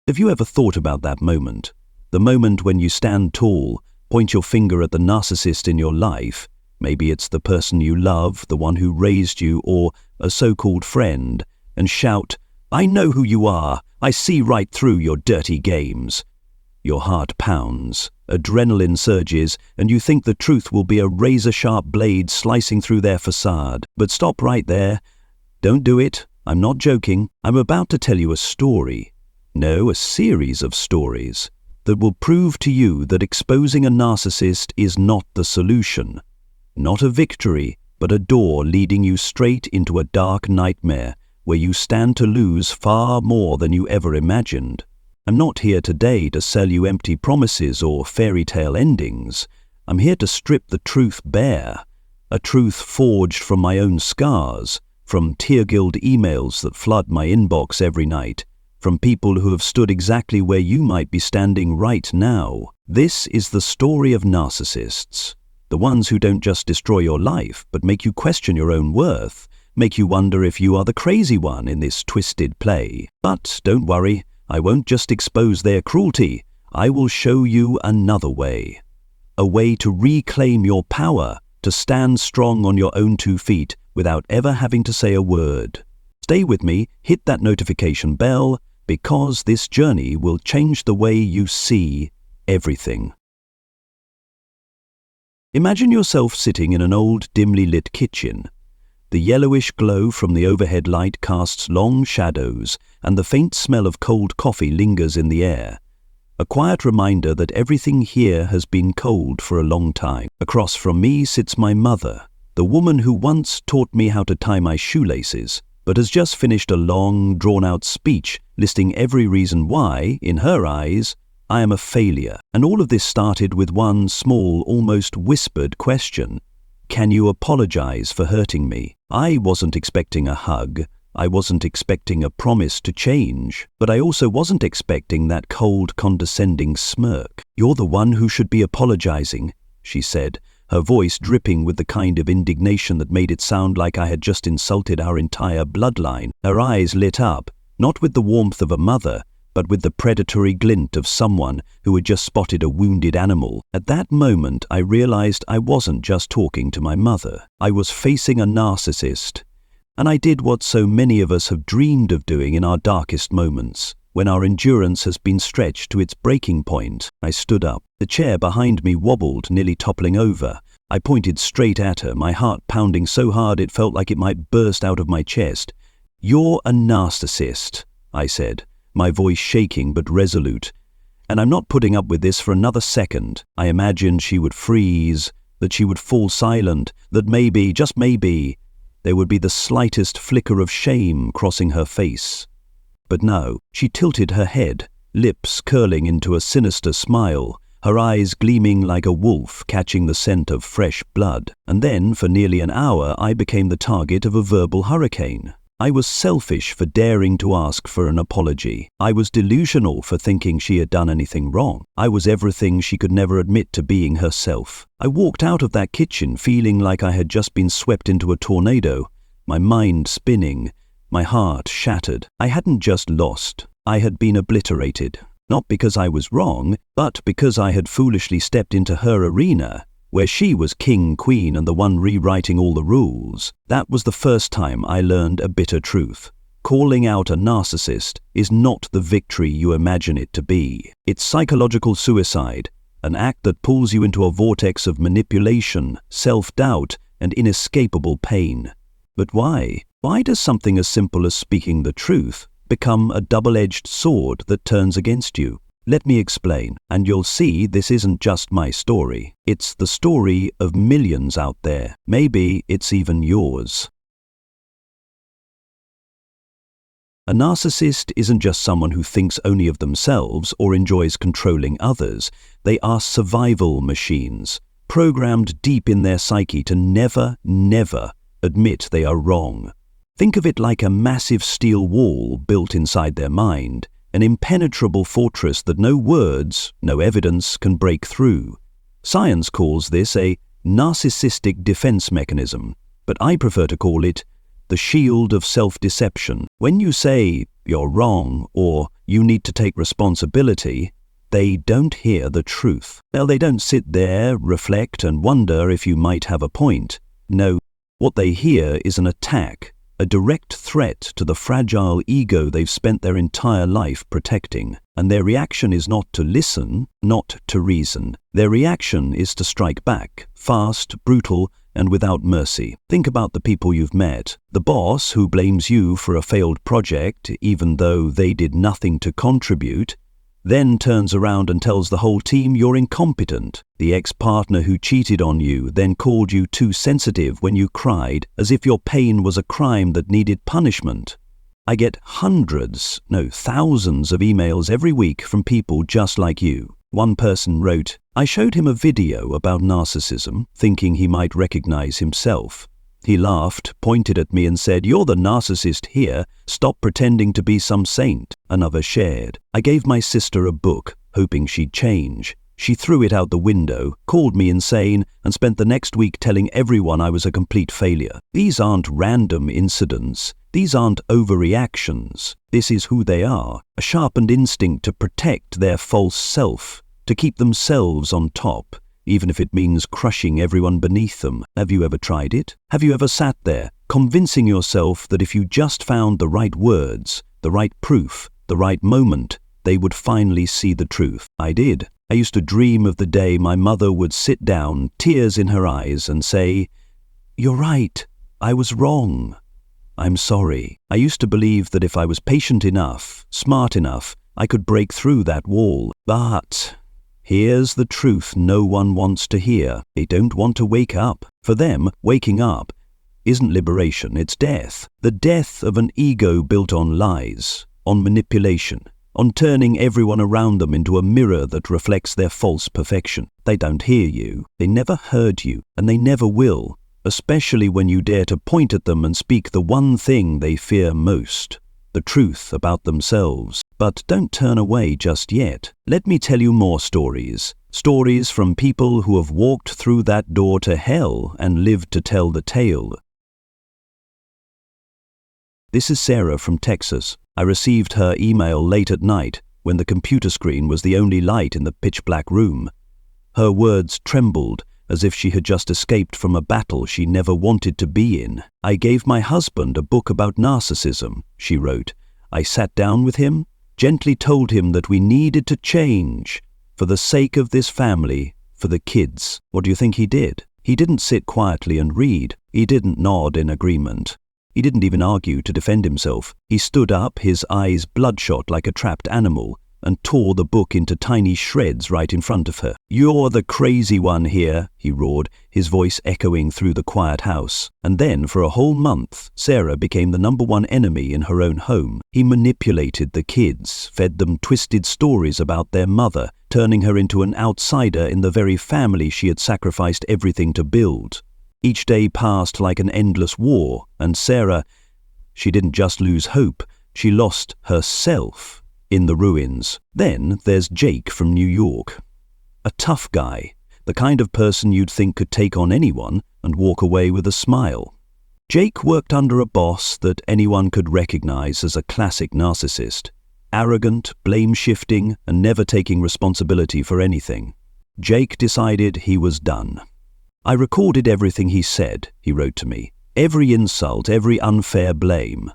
Have you ever thought about that moment? The moment when you stand tall, point your finger at the narcissist in your life. Maybe it's the person you love, the one who raised you, or a so-called friend, and shout, "I know who you are. I see right through your dirty games." Your heart pounds, adrenaline surges, and you think the truth will be a razor-sharp blade slicing through their facade. But stop right there. Don't do it. I'm not joking. I'm about to tell you a story. No, a series of stories that will prove to you that exposing a narcissist is not the solution. Not a victory, but a door leading you straight into a dark nightmare where you stand to lose far more than you ever imagined. I'm not here today to sell you empty promises or fairy tale endings. I'm here to strip the truth bare, a truth forged from my own scars, from tear-filled emails that flood my inbox every night, from people who have stood exactly where you might be standing right now. This is the story of narcissists, the ones who don't just destroy your life, but make you question your own worth, make you wonder if you are the crazy one in this twisted play. But don't worry, I won't just expose their cruelty. I will show you another way. A way to reclaim your power, to stand strong on your own 2 feet without ever having to say a word. Stay with me, hit that notification bell, because this journey will change the way you see everything. Imagine yourself sitting in an old, dimly lit kitchen. The yellowish glow from the overhead light casts long shadows, and the faint smell of cold coffee lingers in the air. A quiet reminder that everything here has been cold for a long time. Across from me sits my mother, the woman who once taught me how to tie my shoelaces, but has just finished a long, drawn-out speech listing every reason why, in her eyes, I am a failure. And all of this started with one small, almost whispered question. Can you apologize for hurting me? I wasn't expecting a hug. I wasn't expecting a promise to change, but I also wasn't expecting that cold, condescending smirk. You're the one who should be apologizing, she said, her voice dripping with the kind of indignation that made it sound like I had just insulted our entire bloodline. Her eyes lit up, not with the warmth of a mother, but with the predatory glint of someone who had just spotted a wounded animal. At that moment, I realized I wasn't just talking to my mother. I was facing a narcissist. And I did what so many of us have dreamed of doing in our darkest moments, when our endurance has been stretched to its breaking point. I stood up. The chair behind me wobbled, nearly toppling over. I pointed straight at her, my heart pounding so hard it felt like it might burst out of my chest. "You're a narcissist," I said, my voice shaking but resolute. "And I'm not putting up with this for another second." I imagined she would freeze, that she would fall silent, that maybe, just maybe, there would be the slightest flicker of shame crossing her face. But no, she tilted her head, lips curling into a sinister smile, her eyes gleaming like a wolf catching the scent of fresh blood. And then, for nearly an hour, I became the target of a verbal hurricane. I was selfish for daring to ask for an apology. I was delusional for thinking she had done anything wrong. I was everything she could never admit to being herself. I walked out of that kitchen feeling like I had just been swept into a tornado, my mind spinning, my heart shattered. I hadn't just lost, I had been obliterated. Not because I was wrong, but because I had foolishly stepped into her arena, where she was king, queen, and the one rewriting all the rules. That was the first time I learned a bitter truth. Calling out a narcissist is not the victory you imagine it to be. It's psychological suicide, an act that pulls you into a vortex of manipulation, self-doubt, and inescapable pain. But why? Why does something as simple as speaking the truth become a double-edged sword that turns against you? Let me explain, and you'll see this isn't just my story. It's the story of millions out there. Maybe it's even yours. A narcissist isn't just someone who thinks only of themselves or enjoys controlling others. They are survival machines, programmed deep in their psyche to never, never admit they are wrong. Think of it like a massive steel wall built inside their mind, an impenetrable fortress that no words, no evidence can break through. Science calls this a narcissistic defense mechanism, but I prefer to call it the the shield of self-deception. When you say, "You're wrong," or "You need to take responsibility," they don't hear the truth. Well, they don't sit there, reflect, and wonder if you might have a point. No, what they hear is an attack, a direct threat to the fragile ego they've spent their entire life protecting. And their reaction is not to listen, not to reason. Their reaction is to strike back, fast, brutal, and without mercy. Think about the people you've met. The boss who blames you for a failed project, even though they did nothing to contribute, then turns around and tells the whole team you're incompetent. The ex-partner who cheated on you then called you too sensitive when you cried, as if your pain was a crime that needed punishment. I get thousands of emails every week from people just like you. One person wrote, "I showed him a video about narcissism, thinking he might recognize himself. He laughed, pointed at me and said, 'You're the narcissist here. Stop pretending to be some saint.'" Another shared, "I gave my sister a book, hoping she'd change. She threw it out the window, called me insane, and spent the next week telling everyone I was a complete failure." These aren't random incidents. These aren't overreactions. This is who they are, a sharpened instinct to protect their false self, to keep themselves on top, even if it means crushing everyone beneath them. Have you ever tried it? Have you ever sat there, convincing yourself that if you just found the right words, the right proof, the right moment, they would finally see the truth? I did. I used to dream of the day my mother would sit down, tears in her eyes, and say, "You're right. I was wrong. I'm sorry." I used to believe that if I was patient enough, smart enough, I could break through that wall. But here's the truth no one wants to hear. They don't want to wake up. For them, waking up isn't liberation, it's death. The death of an ego built on lies, on manipulation, on turning everyone around them into a mirror that reflects their false perfection. They don't hear you. They never heard you, and they never will. Especially when you dare to point at them and speak the one thing they fear most, the truth about themselves. But don't turn away just yet. Let me tell you more stories. Stories from people who have walked through that door to hell and lived to tell the tale. This is Sarah from Texas. I received her email late at night when the computer screen was the only light in the pitch-black room. Her words trembled, as if she had just escaped from a battle she never wanted to be in. "I gave my husband a book about narcissism," she wrote. "I sat down with him, gently told him that we needed to change, for the sake of this family, for the kids." What do you think he did? He didn't sit quietly and read. He didn't nod in agreement. He didn't even argue to defend himself. He stood up, his eyes bloodshot like a trapped animal, and tore the book into tiny shreds right in front of her. "You're the crazy one here," he roared, his voice echoing through the quiet house. And then, for a whole month, Sarah became the #1 enemy in her own home. He manipulated the kids, fed them twisted stories about their mother, turning her into an outsider in the very family she had sacrificed everything to build. Each day passed like an endless war, and Sarah, she didn't just lose hope, she lost herself in the ruins. Then there's Jake from New York. A tough guy, the kind of person you'd think could take on anyone and walk away with a smile. Jake worked under a boss that anyone could recognize as a classic narcissist. Arrogant, blame-shifting, and never taking responsibility for anything. Jake decided he was done. "I recorded everything he said," he wrote to me. "Every insult, every unfair blame.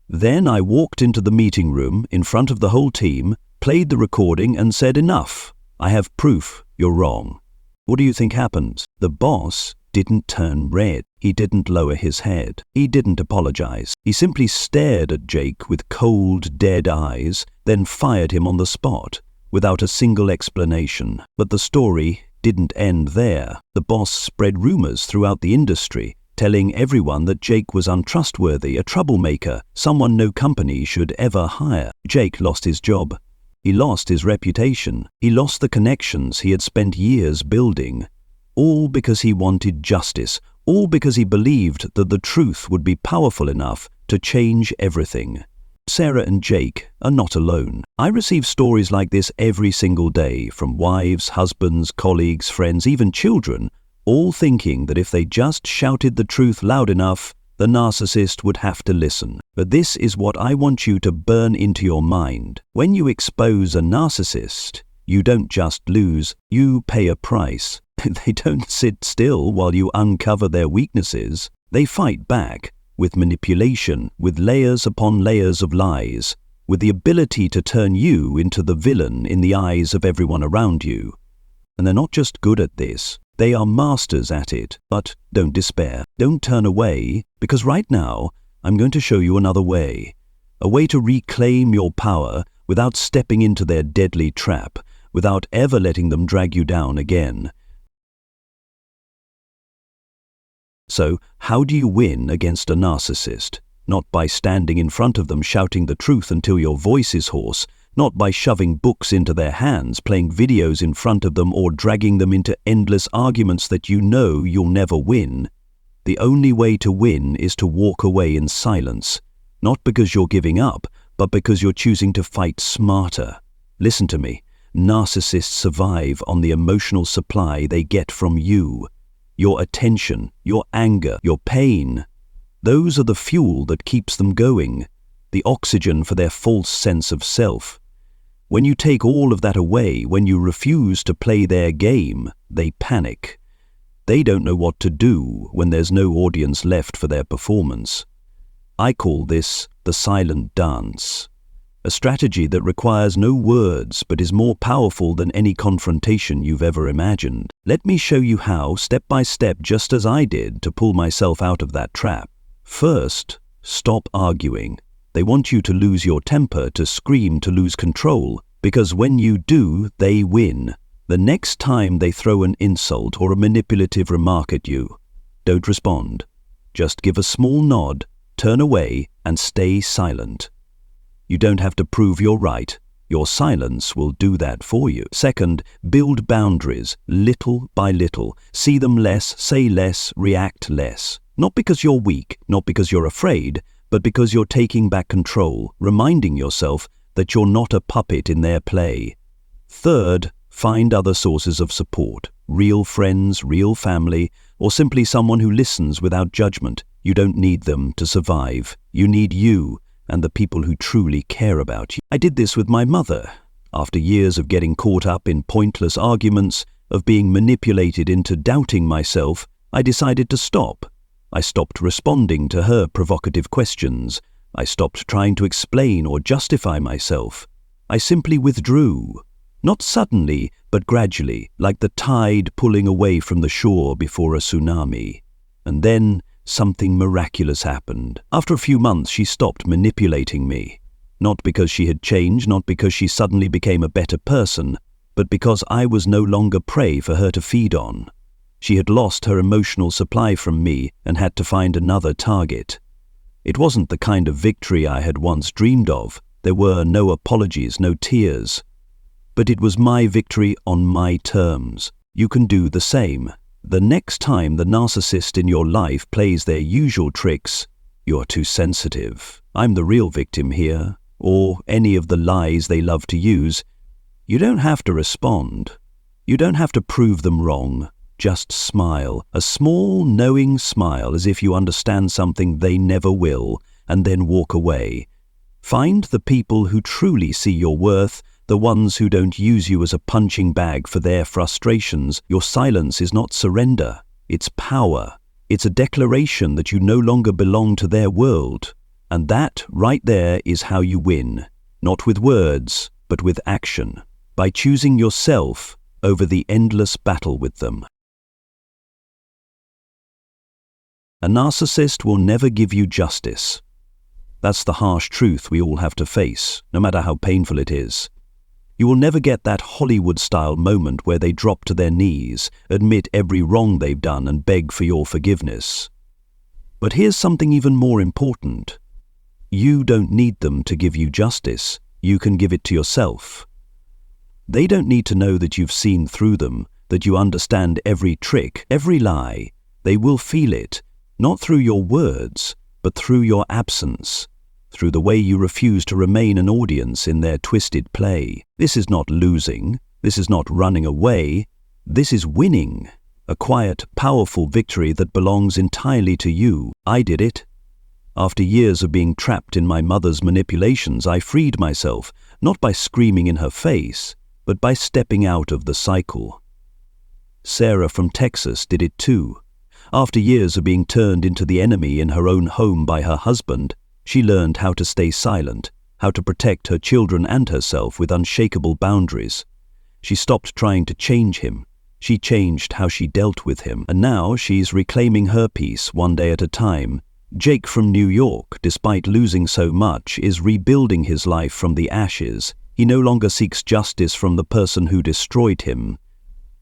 Then I walked into the meeting room in front of the whole team, played the recording and said, 'Enough. I have proof you're wrong.'" What do you think happened? The boss didn't turn red. He didn't lower his head. He didn't apologize. He simply stared at Jake with cold, dead eyes, then fired him on the spot, without a single explanation. But the story didn't end there. The boss spread rumors throughout the industry, telling everyone that Jake was untrustworthy, a troublemaker, someone no company should ever hire. Jake lost his job. He lost his reputation. He lost the connections he had spent years building. All because he wanted justice. All because he believed that the truth would be powerful enough to change everything. Sarah and Jake are not alone. I receive stories like this every single day from wives, husbands, colleagues, friends, even children, all thinking that if they just shouted the truth loud enough, the narcissist would have to listen. But this is what I want you to burn into your mind. When you expose a narcissist, you don't just lose, you pay a price. They don't sit still while you uncover their weaknesses. They fight back with manipulation, with layers upon layers of lies, with the ability to turn you into the villain in the eyes of everyone around you. And they're not just good at this, they are masters at it. But don't despair, don't turn away, because right now I'm going to show you another way. A way to reclaim your power without stepping into their deadly trap, without ever letting them drag you down again. So, how do you win against a narcissist? Not by standing in front of them shouting the truth until your voice is hoarse, not by shoving books into their hands, playing videos in front of them, or dragging them into endless arguments that you know you'll never win. The only way to win is to walk away in silence, not because you're giving up, but because you're choosing to fight smarter. Listen to me, narcissists survive on the emotional supply they get from you. Your attention, your anger, your pain. Those are the fuel that keeps them going, the oxygen for their false sense of self. When you take all of that away, when you refuse to play their game, they panic. They don't know what to do when there's no audience left for their performance. I call this the silent dance. A strategy that requires no words but is more powerful than any confrontation you've ever imagined. Let me show you how, step by step, just as I did, to pull myself out of that trap. First, stop arguing. They want you to lose your temper, to scream, to lose control, because when you do, they win. The next time they throw an insult or a manipulative remark at you, don't respond. Just give a small nod, turn away, and stay silent. You don't have to prove you're right. Your silence will do that for you. Second, build boundaries, little by little. See them less, say less, react less. Not because you're weak, not because you're afraid, but because you're taking back control, reminding yourself that you're not a puppet in their play. Third, find other sources of support. Real friends, real family, or simply someone who listens without judgment. You don't need them to survive. You need you and the people who truly care about you. I did this with my mother. After years of getting caught up in pointless arguments, of being manipulated into doubting myself, I decided to stop. I stopped responding to her provocative questions. I stopped trying to explain or justify myself. I simply withdrew. Not suddenly, but gradually, like the tide pulling away from the shore before a tsunami. And then something miraculous happened. After a few months, she stopped manipulating me. Not because she had changed, not because she suddenly became a better person, but because I was no longer prey for her to feed on. She had lost her emotional supply from me and had to find another target. It wasn't the kind of victory I had once dreamed of. There were no apologies, no tears. But it was my victory on my terms. You can do the same. The next time the narcissist in your life plays their usual tricks, you're too sensitive. I'm the real victim here, or any of the lies they love to use. You don't have to respond. You don't have to prove them wrong. Just smile, a small, knowing smile, as if you understand something they never will, and then walk away. Find the people who truly see your worth, the ones who don't use you as a punching bag for their frustrations. Your silence is not surrender, it's power. It's a declaration that you no longer belong to their world. And that, right there, is how you win. Not with words, but with action. By choosing yourself over the endless battle with them. A narcissist will never give you justice. That's the harsh truth we all have to face, no matter how painful it is. You will never get that Hollywood-style moment where they drop to their knees, admit every wrong they've done, and beg for your forgiveness. But here's something even more important. You don't need them to give you justice. You can give it to yourself. They don't need to know that you've seen through them, that you understand every trick, every lie. They will feel it, not through your words, but through your absence. Through the way you refuse to remain an audience in their twisted play. This is not losing. This is not running away. This is winning. A quiet, powerful victory that belongs entirely to you. I did it. After years of being trapped in my mother's manipulations, I freed myself, not by screaming in her face, but by stepping out of the cycle. Sarah from Texas did it too. After years of being turned into the enemy in her own home by her husband, she learned how to stay silent, how to protect her children and herself with unshakable boundaries. She stopped trying to change him. She changed how she dealt with him, and now she's reclaiming her peace one day at a time. Jake from New York, despite losing so much, is rebuilding his life from the ashes. He no longer seeks justice from the person who destroyed him.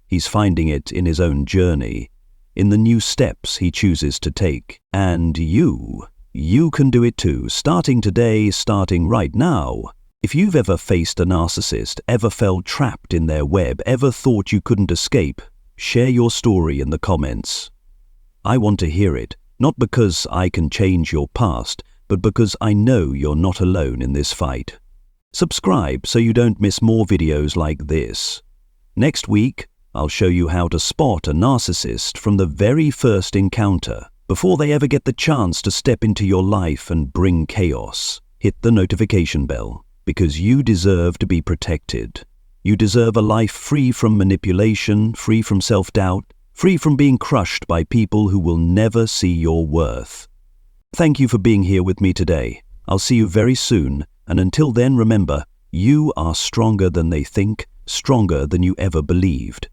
He's finding it in his own journey, in the new steps he chooses to take. And you can do it too, starting today, starting right now. If you've ever faced a narcissist, ever felt trapped in their web, ever thought you couldn't escape, share your story in the comments. I want to hear it, not because I can change your past, but because I know you're not alone in this fight. Subscribe so you don't miss more videos like this. Next week, I'll show you how to spot a narcissist from the very first encounter, before they ever get the chance to step into your life and bring chaos. Hit the notification bell, because you deserve to be protected. You deserve a life free from manipulation, free from self-doubt, free from being crushed by people who will never see your worth. Thank you for being here with me today. I'll see you very soon, and until then, remember, you are stronger than they think, stronger than you ever believed.